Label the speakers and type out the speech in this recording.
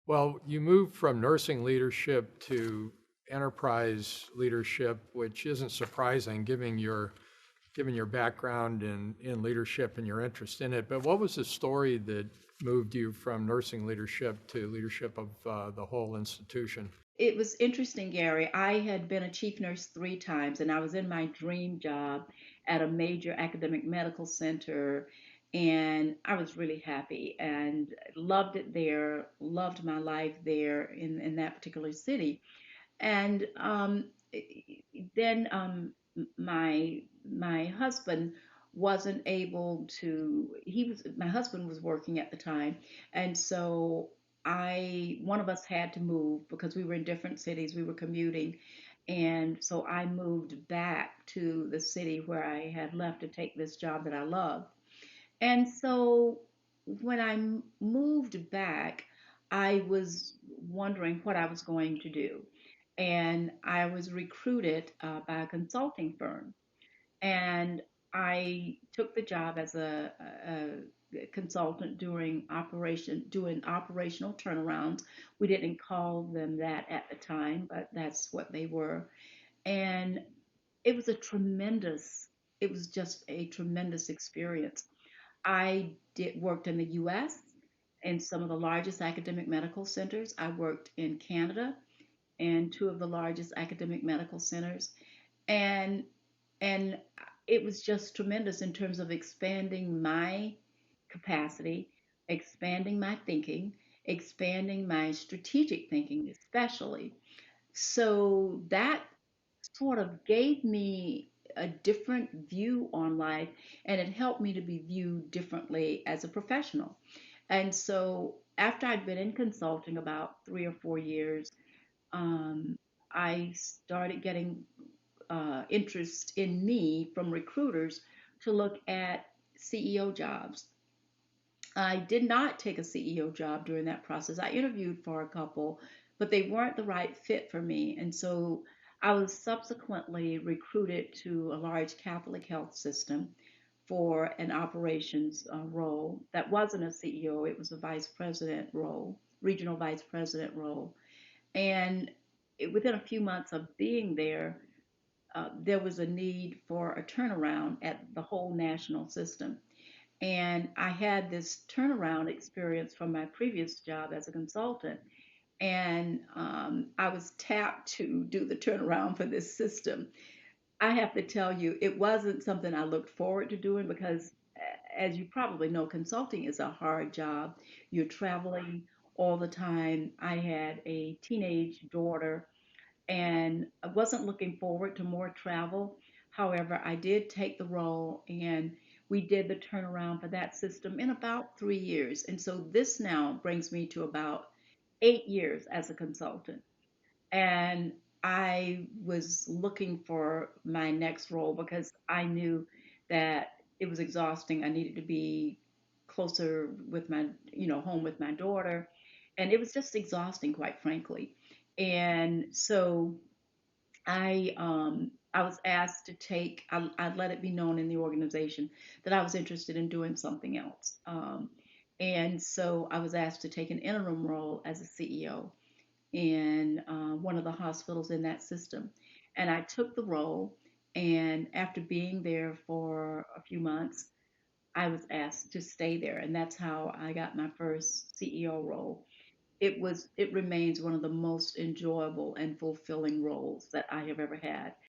Speaker 1: Well, you moved from nursing leadership to enterprise leadership, which isn't surprising given your background in leadership and your interest in it. But what was the story that moved you from nursing leadership to leadership of the whole institution?
Speaker 2: It was interesting, Gary. I had been a chief nurse 3 times, and I was in my dream job at a major academic medical center, and I was really happy and loved it there, loved my life there in that particular city. And then my husband wasn't able to. My husband was working at the time, and so I one of us had to move because we were in different cities. We were commuting, and so I moved back to the city where I had left to take this job that I loved. And so when moved back, I was wondering what I was going to do. And I was recruited by a consulting firm. And I took the job as a consultant doing operational turnarounds. We didn't call them that at the time, but that's what they were. And it was a it was just a tremendous experience. I did worked in the U.S. in some of the largest academic medical centers. I worked in Canada and two of the largest academic medical centers, and and it was just tremendous in terms of expanding my capacity, expanding my thinking, expanding my strategic thinking, especially. So that sort of gave me a different view on life, and it helped me to be viewed differently as a professional. And so after I'd been in consulting about 3 or 4 years, um, I started getting interest in me from recruiters to look at CEO jobs. I did not take a CEO job during that process. I interviewed for a couple, but they weren't the right fit for me. And so I was subsequently recruited to a large Catholic health system for an operations role that wasn't a CEO, it was a vice president role, regional vice president role. And within a few months of being there, there was a need for a turnaround at the whole national system. And I had this turnaround experience from my previous job as a consultant. And I was tapped to do the turnaround for this system. I have to tell you, it wasn't something I looked forward to doing because, as you probably know, consulting is a hard job. You're traveling all the time. I had a teenage daughter and I wasn't looking forward to more travel. However, I did take the role and we did the turnaround for that system in about 3 years. And so this now brings me to about 8 years as a consultant. And I was looking for my next role because I knew that it was exhausting. I needed to be closer with home with my daughter. And it was just exhausting, quite frankly. And so I was asked to I let it be known in the organization that I was interested in doing something else. And so I was asked to take an interim role as a CEO in one of the hospitals in that system. And I took the role. And after being there for a few months, I was asked to stay there. And that's how I got my first CEO role. It remains one of the most enjoyable and fulfilling roles that I have ever had.